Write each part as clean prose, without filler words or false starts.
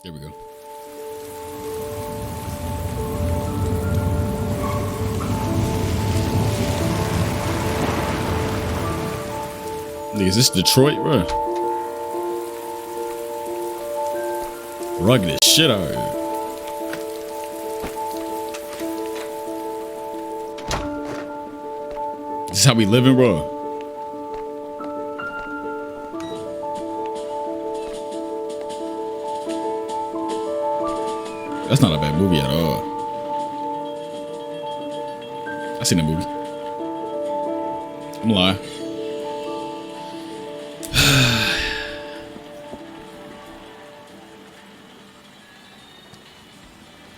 There we go. Nigga, is this Detroit, bro? Rugged as shit out here. This is how we living, bro. That's not a bad movie at all. I seen that movie. I'm lying.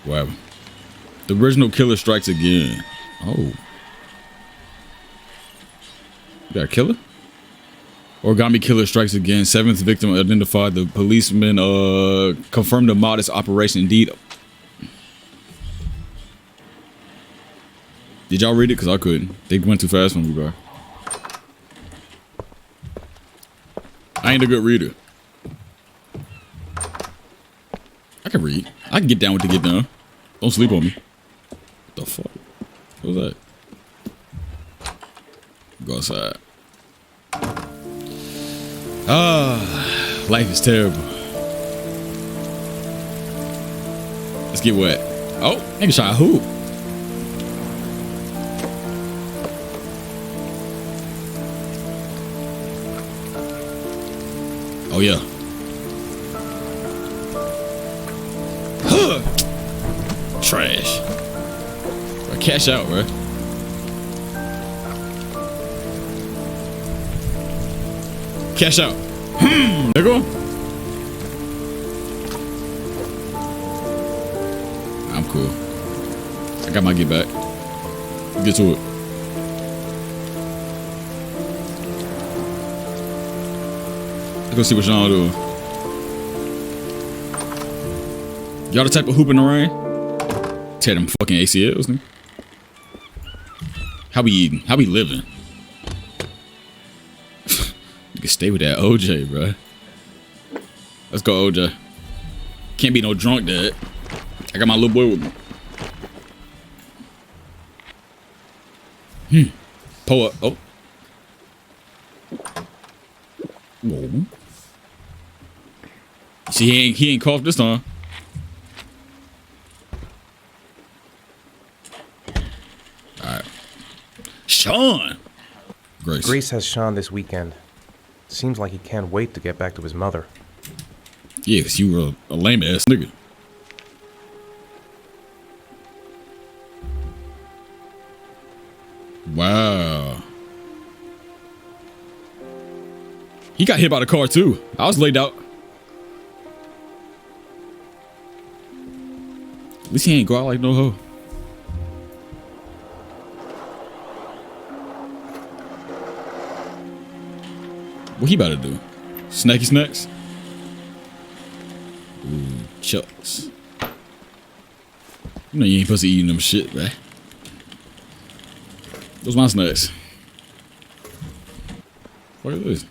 Wow. The original killer strikes again. Oh. You got a killer? Origami killer strikes again. Seventh victim identified. The policeman confirmed the modest operation. Indeed. Did y'all read it? Because I couldn't. They went too fast for me, bro. I ain't a good reader. I can read. I can get down with the get down. Don't sleep on me. What the fuck? What was that? Go outside. Ah, life is terrible. Let's get wet. Oh, nigga try to hoop. Oh yeah. Huh. Trash. Bro, cash out, bro. Cash out. Nigga. I'm cool. I got my get back. Get to it. Let's go see what y'all doing. Y'all the type of hoop in the rain? Tear them fucking ACLs, nigga. How we eating? How we living? You can stay with that OJ, bro. Let's go, OJ. Can't be no drunk dad. I got my little boy with me. Pull up. Oh. Whoa. See, he ain't coughed this time. All right. Sean. Grace has Sean this weekend. Seems like he can't wait to get back to his mother. Yeah, because you were a lame ass nigga. Wow. He got hit by the car too. I was laid out. At least he ain't go out like no hoe. What he about to do? Snacky snacks? Ooh, chucks. You know you ain't supposed to eat them shit, man. Those my snacks. What is this?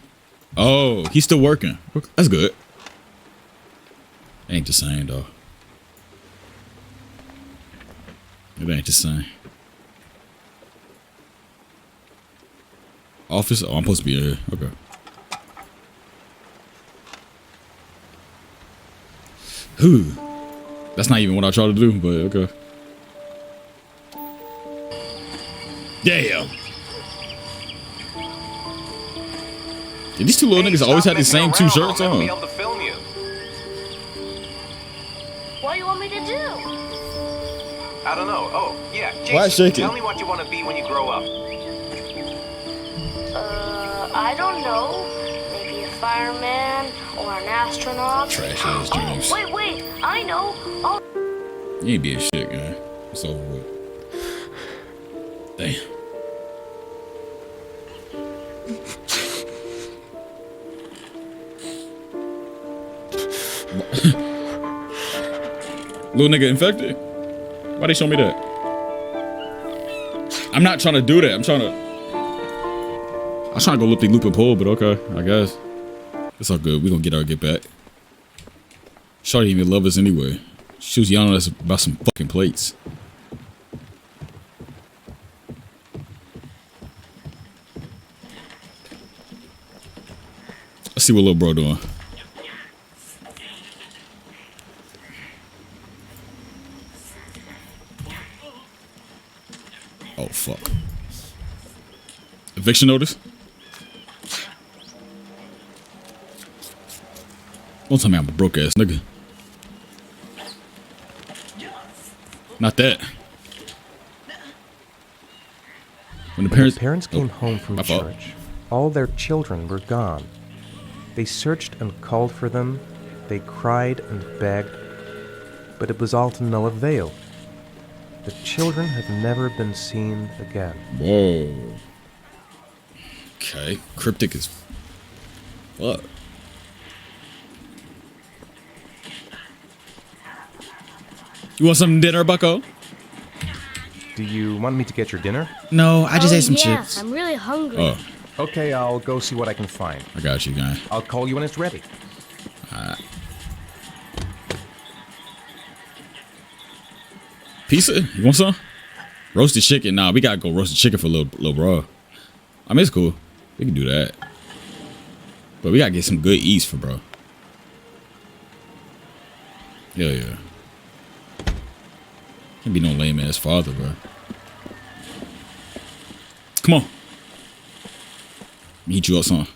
Oh, he's still working. That's good. Ain't the same, though. It ain't the same. Office? Oh, I'm supposed to be in here. Okay. Whew. That's not even what I try to do, but okay. Damn. Yeah, these two little niggas always had the same two shirts on. What do you want me to do? I don't know. Oh, yeah. Why shake it? Tell me what you want to be when you grow up. I don't know. Maybe a fireman or an astronaut. Trash ass dreams. Oh, wait. I know. Oh. You ain't being shit, man. It's over with. Damn. Little nigga infected? Why they show me that? I'm not trying to do that. I was trying to go loop and pull, but okay, I guess. It's all good. We gonna get our get back. Shawty didn't even love us anyway. She was yelling at us about some fucking plates. Let's see what little bro doing. Oh, fuck. Eviction notice? Don't tell me I'm a broke ass nigga. Not that. When the parents came home from my fault. church, all their children were gone. They searched and called for them. They cried and begged, but it was all to no avail. The children have never been seen again. Whoa. Okay. Cryptic as fuck. You want some dinner, bucko? Do you want me to get your dinner? No, I just ate some yeah, chips. I'm really hungry. Oh, Okay, I'll go see what I can find. I got you, guy. I'll call you when it's ready. Pizza? You want some? Roasted chicken? Nah, we gotta go roasted chicken for little bro. I mean, it's cool. We can do that. But we gotta get some good eats for bro. Hell yeah. Can't be no lame ass father, bro. Come on. Let me heat you up some.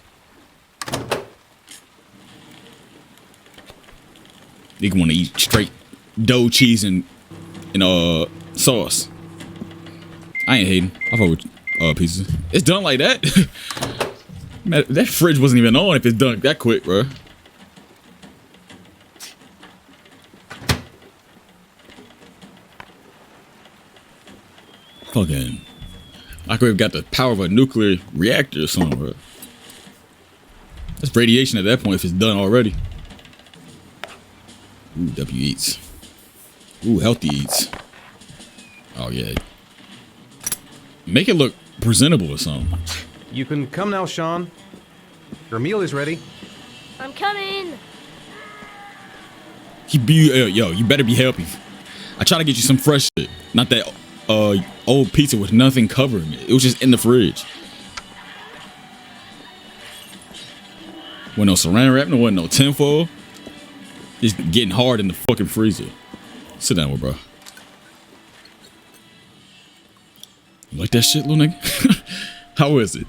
You want to eat straight dough, cheese, and sauce. I ain't hating. I fuck with pizzas. It's done like that. Man, that fridge wasn't even on if it's done that quick, bro. Fucking, I could have got the power of a nuclear reactor or something, bro. That's radiation at that point if it's done already. Ooh, W eats. Ooh, healthy eats. Oh yeah. Make it look presentable or something. You can come now, Sean. Your meal is ready. I'm coming. Yo, you better be healthy. I try to get you some fresh shit, not that old pizza with nothing covering it. It was just in the fridge. With no saran wrap, no wasn't no tinfoil. Just getting hard in the fucking freezer. Sit down with bro. You like that shit, little nigga? How is it?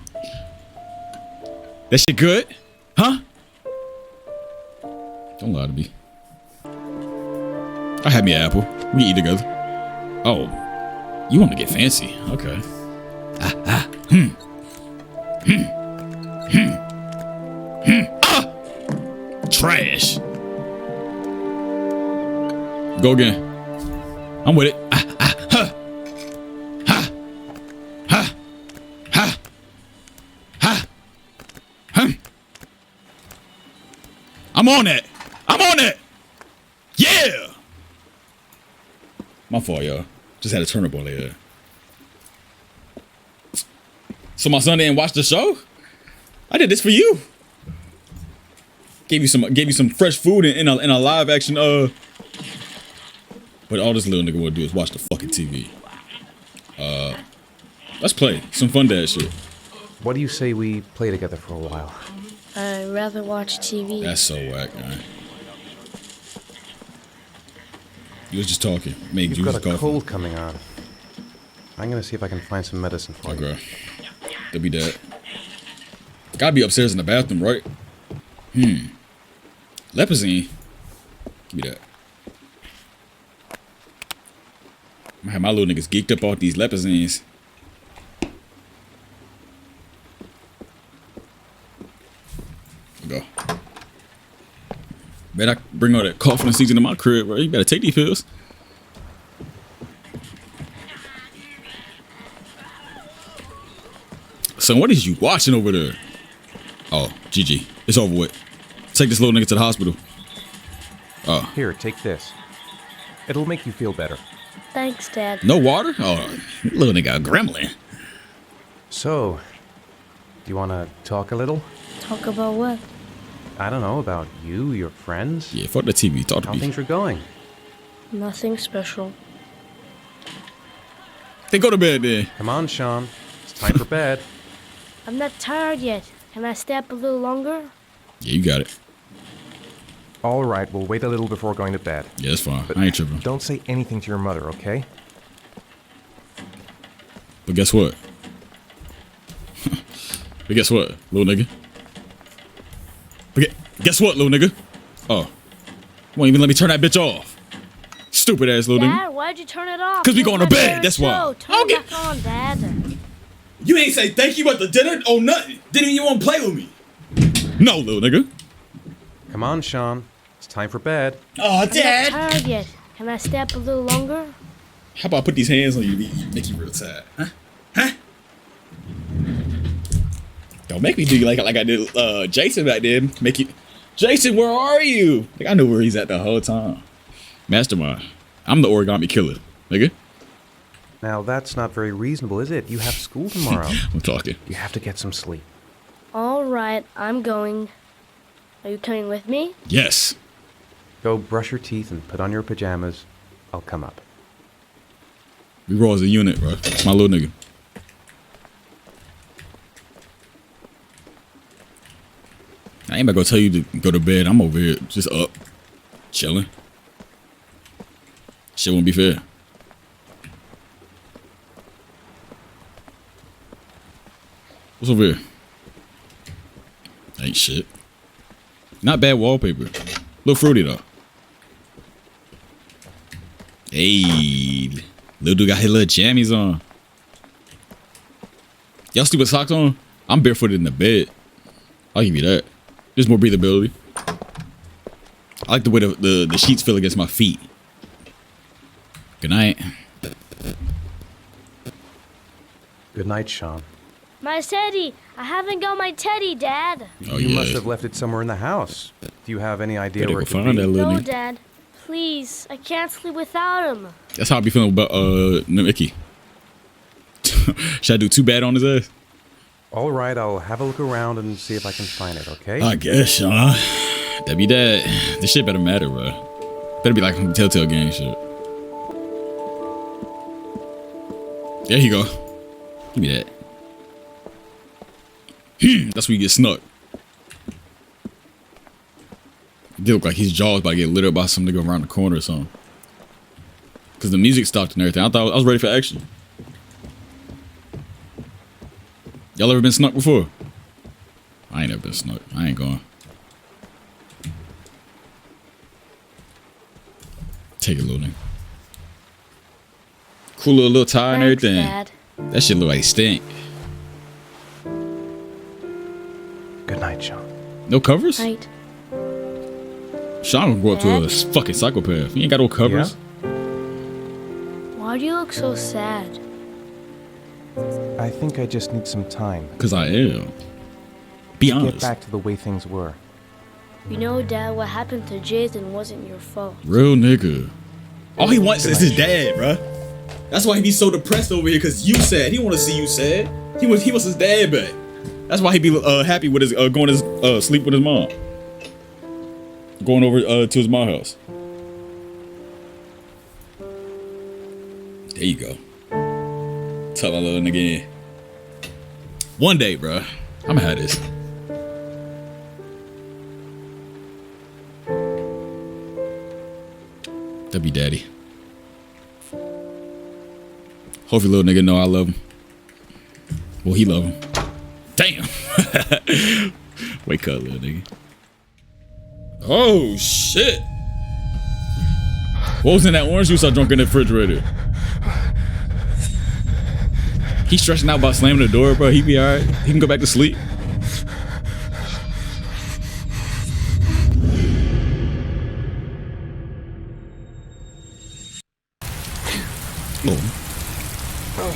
That shit good? Huh? Don't lie to me. I had me an apple. We eat together. Oh, you want to get fancy? Okay. Trash. Go again. I'm with it. I'm on it. I'm on it. Yeah. My fault, y'all. Just had a turnip on there. So my son didn't watch the show? I did this for you. Gave you some fresh food in a live action But all this little nigga will do is watch the fucking TV. Let's play some fun dad shit. What do you say we play together for a while? I'd rather watch TV. That's so whack, man. You was just talking. Made You've juice got a coffee. cold coming on. I'm gonna see if I can find some medicine for Oh, you. girl. They'll be dead. Gotta be upstairs in the bathroom, right? Lepazine. Give me that. I have my little niggas geeked up off these Lepazines. Go. Better not bring all that coughing season to my crib, bro. You better take these pills. So what is you watching over there? Oh, GG. It's over with. Take this little nigga to the hospital. Oh. Here, take this. It'll make you feel better. Thanks, Dad. No water? Oh, little nigga a gremlin. So, do you want to talk a little? Talk about what? I don't know about you, your friends. Yeah, fuck the TV. Talk to How me. things are going. Nothing special. Then go to bed then. Come on, Sean. It's time for bed. I'm not tired yet. Can I stay up a little longer? Yeah, you got it. All right, we'll wait a little before going to bed. Yeah, it's fine. I ain't tripping. Don't say anything to your mother, okay? But guess what? But guess what, little nigga? But guess what, little nigga? Oh. Won't even let me turn that bitch off. Stupid ass little nigga. Dad, why'd you turn it off? 'Cause we It's going to my bed, favorite that's why. show. Turn Okay. it back on, Dad. You ain't say thank you at the dinner? Oh, nothing. Didn't even want to play with me. No, little nigga. Come on, Sean. It's time for bed. Oh, I'm not tired yet. Can I stay up a little longer? How about I put these hands on you, make you real tired? Huh? Huh? Don't make me do you like I did Jason back then. Make you, Jason, where are you? Like I know where he's at the whole time. Mastermind. I'm the origami killer, nigga. Now, that's not very reasonable, is it? You have school tomorrow. I'm talking. You have to get some sleep. All right, I'm going. Are you coming with me? Yes. Go brush your teeth and put on your pajamas. I'll come up. We roll as a unit, bro. It's my little nigga. I ain't about to go tell you to go to bed. I'm over here just up, chilling. Shit won't be fair. What's over here? Ain't shit. Not bad wallpaper. Little fruity though. Hey, little dude got his little jammies on. Y'all sleep with socks on? I'm barefooted in the bed. I'll give you that. There's more breathability. I like the way the sheets feel against my feet. Good night. Good night, Sean. My teddy! I haven't got my teddy, Dad. Oh You yeah. must have left it somewhere in the house. Do you have any idea Better where go it could find be? that little No, nigga. Dad. Please, I can't sleep without him. That's how I be feeling about Mickey. Should I do too bad on his ass? All right, I'll have a look around and see if I can find it, okay? I guess, Sean. That be that. This shit better matter, bro. Better be like some Telltale gang shit. There you go. Give me that. That's where you get snuck. It did look like his jaws about to get lit up by some nigga around the corner or something. Cause the music stopped and everything. I thought I was ready for action. Y'all ever been snuck before? I ain't never been snuck. I ain't going. Take it, little nigga. Cool little tie and Thanks, everything. Dad. That shit look like stink. Good night, Sean. No covers? Night. Sean gonna go up to a Dad? fucking psychopath. He ain't got no covers. Why do you look so sad? I think I just need some time. Cause I am. Be Get honest. back to the way things were. You know, Dad, what happened to Jason wasn't your fault. Real nigga. All he wants Good is night, his dad, bruh. That's why he be so depressed over here, cause you sad. He wanna see you sad. He wants his dad back. That's why he be happy with his going to his sleep with his mom. Going over to his mom's house. There you go. Tell that little nigga in. One day, bruh, I'ma have this. That be daddy. Hopefully little nigga know I love him. Well, he love him. Damn. Wake up, little nigga. Oh, shit. What was in that orange juice I drunk in the refrigerator? He's stressing out about slamming the door, bro. He be alright. He can go back to sleep. Oh.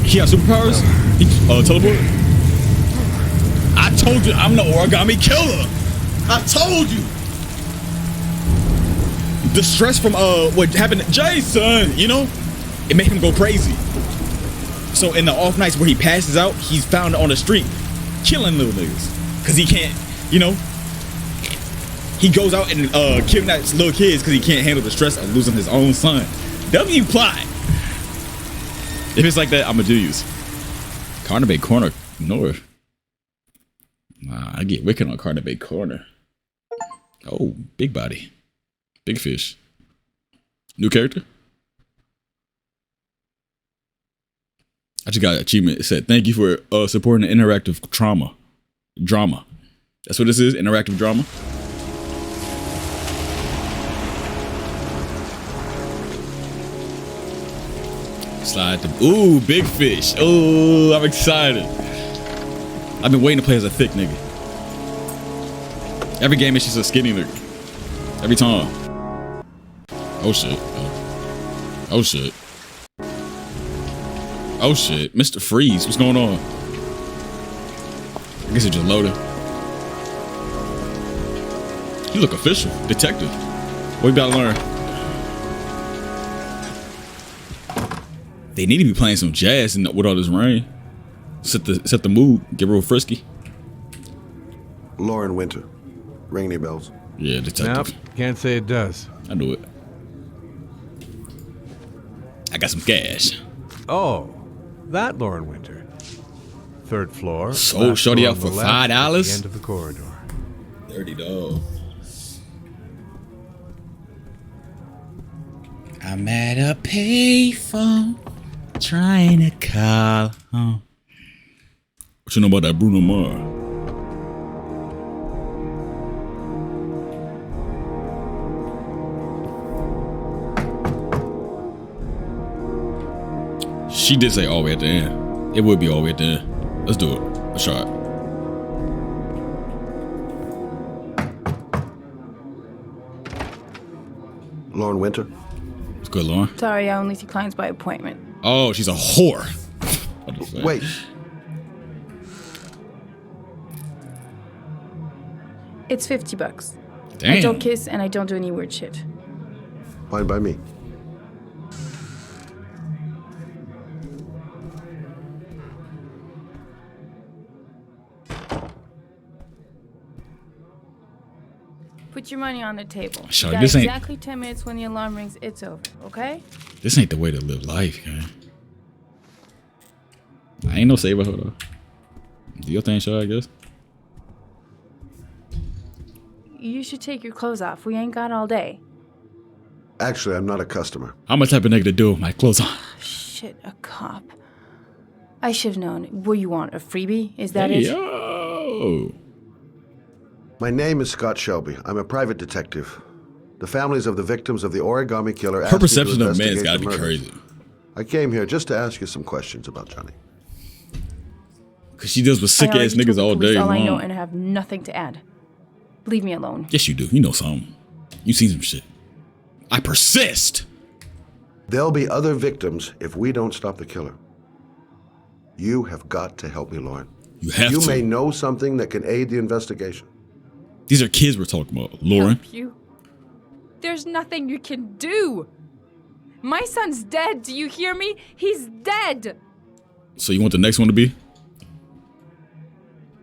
He got superpowers? He teleport? I told you I'm the origami killer. I told you. the stress from what happened to Jason, you know, it made him go crazy. So in the off nights where he passes out, he's found on the street killing little niggas because he can't, you know. He goes out and kidnaps little kids because he can't handle the stress of losing his own son. W plot. If it's like that, I'ma do use. Carter Bay Corner North. Nah, I get wicked on Carter Bay Corner. Oh, big body. Big fish. New character? I just got an achievement. It said, thank you for supporting the interactive drama. That's what this is, interactive drama. Slide the, ooh, big fish. Oh, I'm excited. I've been waiting to play as a thick nigga. Every game it's just a skinny nigga. Every time. Oh shit. Oh shit. Oh shit. Mr. Freeze, what's going on? I guess it just loaded. You look official. Detective. What you gotta learn? They need to be playing some jazz with all this rain. Set the mood. Get real frisky. Lauren Winter. Ring any bells? Yeah, detective. Nope, can't say it does. I knew it. I got some cash. Oh, that Lauren Winter. Third floor. Sold shorty out for $5. At the end of the corridor. $30. I'm at a payphone trying to call home. What you know about that Bruno Mars? She did say all the way at the end. It would be all the way at the end. Let's do it. Let's try it. Lauren Winter? It's good, Lauren. Sorry, I only see clients by appointment. Oh, she's a whore. Wait. It's $50. Damn. I don't kiss and I don't do any weird shit. Fine by me. Put your money on the table. Sure, You got this ain't- exactly 10 minutes when the alarm rings. It's over, okay? This ain't the way to live life, man. I ain't no saver, hold on. Do your thing, sure, I guess. You should take your clothes off. We ain't got all day. Actually, I'm not a customer. I'm the type of nigga to do with my clothes on. Shit, a cop. I should have known. What you want, a freebie? Is that Hey, it? yo. My name is Scott Shelby. I'm a private detective. The families of the victims of the origami killer asked Her me to perception of men's investigate gotta the be murders. crazy. I came here just to ask you some questions about Johnny. Cause she deals with sick I already ass told niggas the all police day all I know long. and I have nothing to add. Leave me alone. Yes, you do. You know something. You seen some shit. I persist. There'll be other victims if we don't stop the killer. You have got to help me, Lauren. You have You to. may know something that can aid the investigation. These are kids we're talking about, Lauren. Help you? There's nothing you can do. My son's dead. Do you hear me? He's dead. So you want the next one to be?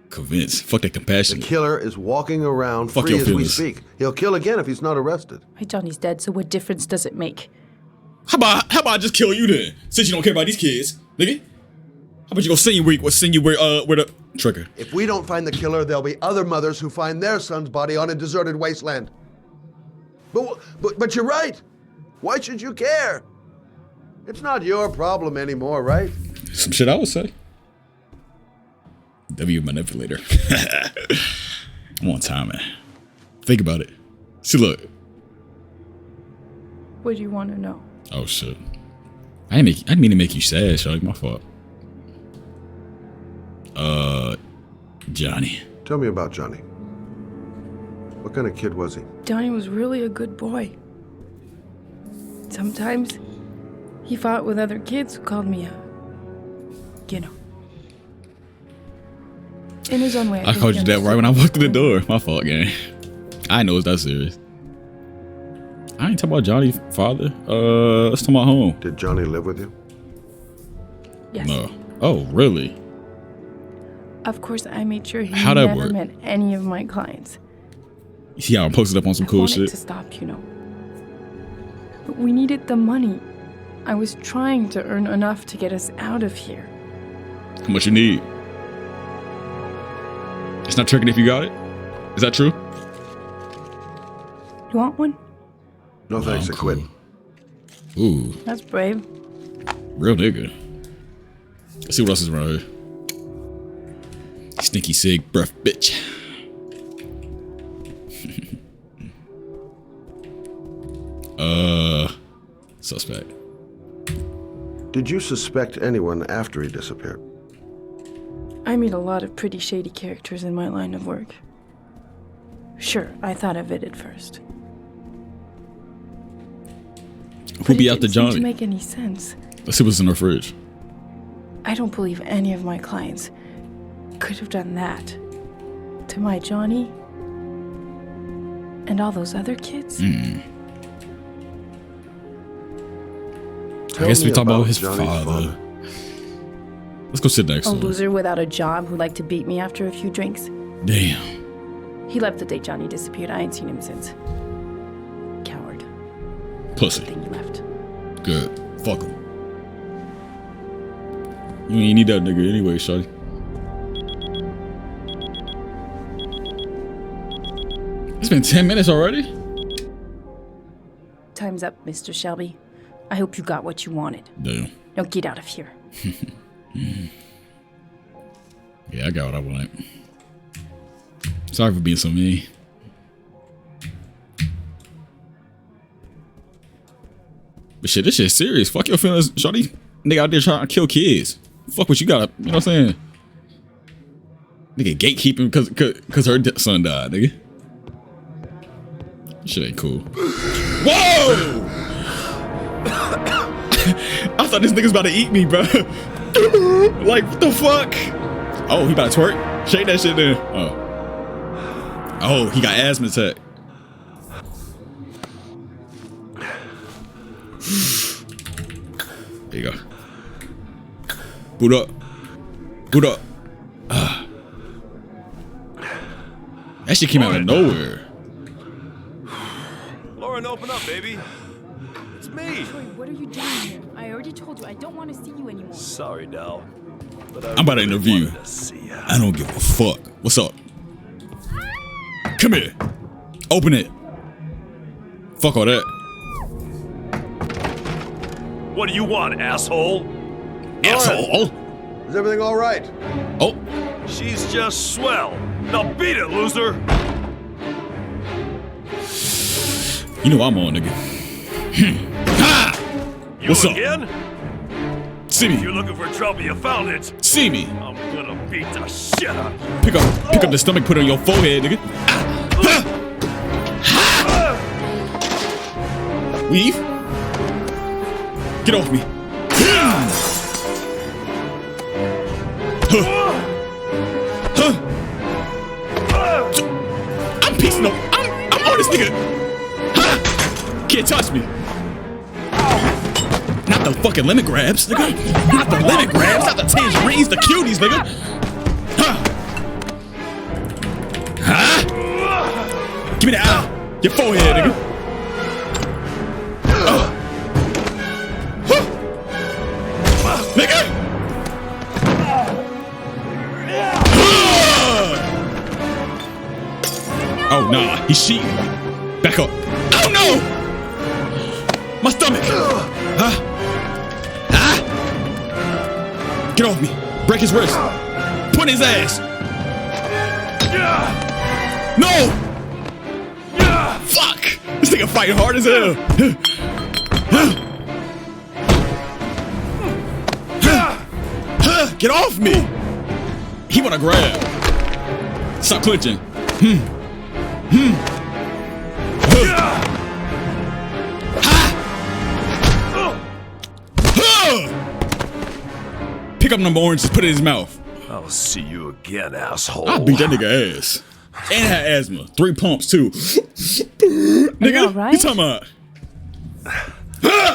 Convinced. Fuck that The compassion. killer is walking around Fuck free your as we feelings. speak. He'll kill again if he's not arrested. My Johnny's dead, so what difference does it make? How about I just kill you then? Since you don't care about these kids, nigga. How about you go send you where the trigger? If we don't find the killer, there'll be other mothers who find their son's body on a deserted wasteland. But you're right. Why should you care? It's not your problem anymore, right? Some shit I would say. W manipulator. I'm on time, man. Think about it. See, look. What do you want to know? Oh shit. I didn't mean to make you sad, Shawty. My fault. Johnny. Tell me about Johnny. What kind of kid was he? Johnny was really a good boy. Sometimes he fought with other kids who called me you know. In his own way. I called you that right when I walked in the door. My fault, gang. I know it's that serious. I ain't talking about Johnny's father. Let's talk about home. Did Johnny live with you? Yes. No. Oh, really? Of course, I made sure he How'd that never work? met any of my clients. Yeah, I'm posted up on some I cool wanted shit. to stop, you know. But we needed the money. I was trying to earn enough to get us out of here. How much you need? It's not tricking if you got it. Is that true? You want one? No thanks, Oh, I quit. cool. Ooh, That's brave. real nigga. Let's see what else is around here. Stinky cig breath bitch. Suspect. Did you suspect anyone after he disappeared? I meet a lot of pretty shady characters in my line of work. Sure, I thought of it at first. Who be it out the didn't seem to Johnny? make any sense. Let's see what's in her fridge. I don't believe any of my clients could have done that to my Johnny and all those other kids. I guess we talk about his Johnny's father. Let's go sit next A to him. loser without a job who liked to beat me after a few drinks. Damn. He left the day Johnny disappeared. I ain't seen him since. Coward. Pussy. Thing he left. Good. Fuck him. You ain't need that nigga anyway, shawty. It's been 10 minutes already? Time's up, Mr. Shelby. I hope you got what you wanted. Damn. Now get out of here. Yeah, I got what I want. Sorry for being so mean. But shit, this shit's serious. Fuck your feelings, shawty. Nigga out there trying to kill kids. Fuck what you got, you know what I'm saying? Nigga gatekeeping cause her son died, nigga. Shit ain't cool. Whoa! I thought this nigga's about to eat me, bro. Like, what the fuck? Oh, he about to twerk? Shake that shit then. Oh, he got asthma attack. There you go. Boot up. Boot up. That shit came out of nowhere. Lauren, open up, baby. It's me. Troy, what are you doing here? I already told you I don't want to see you anymore. Sorry, Dal. But I I'm about to interview. wanted to see ya. I don't give a fuck. What's up? Come here. Open it. Fuck all that. What do you want, asshole? Asshole. Is everything all right? Oh, She's just swell. Now beat it, loser. you know I'm on, nigga. Ha! You What's up? again? See If you're me. looking for trouble, you found it. See me. I'm gonna beat the shit out of you. Pick up the stomach, put it on your forehead, nigga. Weave. Get off me. I'm piecing up. I'm on this nigga. Can't touch me. Not the fucking lemon grabs, nigga. Not the lemon grabs, not the tangerines, the cuties, nigga. Give me that eye. Your forehead, nigga. Nigga. Oh, nah. He's cheating. Back up. Oh, no. My stomach. Get off me. Break his wrist. Put in his ass. No. Fuck. This nigga fighting hard as hell. Get off me. He wanna grab. Stop clenching. Pick up number oranges, put it in his mouth. I'll see you again, asshole. I beat that nigga ass. And had asthma. 3 pumps too. Nigga, all right? you talking about?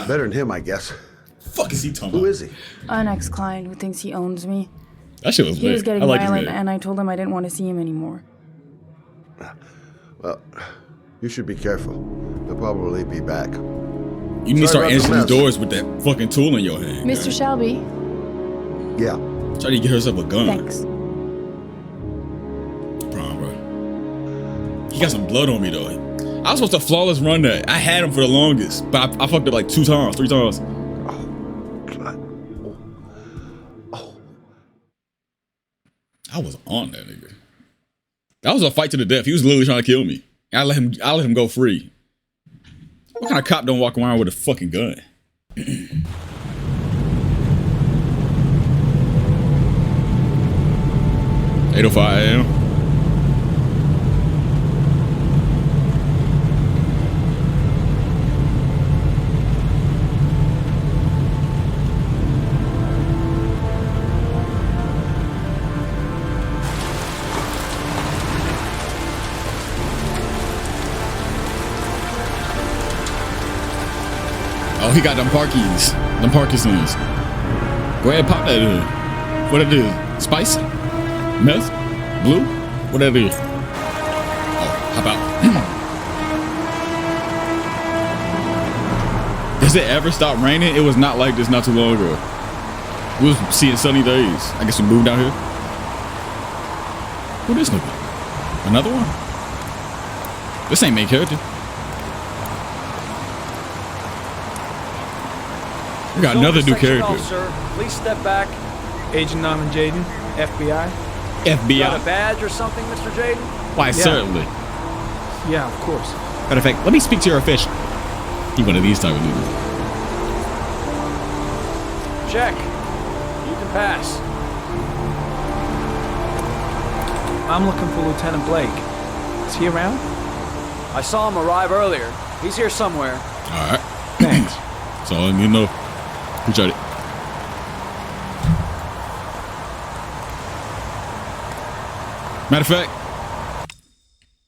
Better than him, I guess. Fuck is he talking Who about? is he? An ex-client who thinks he owns me. That shit was He lit. was getting I like his violent, name. and I told him I didn't want to see him anymore. Well, you should be careful. He'll probably be back. You need to start Sorry about the answering these mess. doors with that fucking tool in your hand. Mr. Shelby, Yeah. Try to get herself a gun. thanks. Prom, bro. He got some blood on me though. I was supposed to flawless run that. I had him for the longest, but I fucked up like 2 times, 3 times. God. Oh. I was on that nigga. That was a fight to the death. He was literally trying to kill me. I let him go free. What kind of cop don't walk around with a fucking gun? 8:05 a.m. Oh, he got them Parkies. Them Parkinsons. Go ahead, pop that in. What it is? Spice? Meth? Blue? What that is? Oh, hop out. Does it ever stop raining? It was not like this not too long ago. We was seeing sunny days. I guess we moved out here. Who this nigga? Another one? This ain't main character. We got another new character. Officer, please step back. Agent Norman Jaden, FBI. FBI. Got a badge or something, Mr. Jaden? Why, certainly. Yeah, of course. Matter of fact, let me speak to your official. He one of these type of niggas. Check. You can pass. I'm looking for Lieutenant Blake. Is he around? I saw him arrive earlier. He's here somewhere. All right. Thanks. That's all I need to know. Appreciate it. Matter of fact,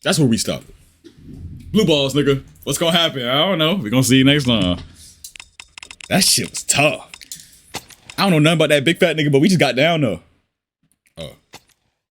that's where we stop. Blue balls, nigga. What's gonna happen? I don't know. We're gonna see you next time. That shit was tough. I don't know nothing about that big fat nigga, but we just got down though.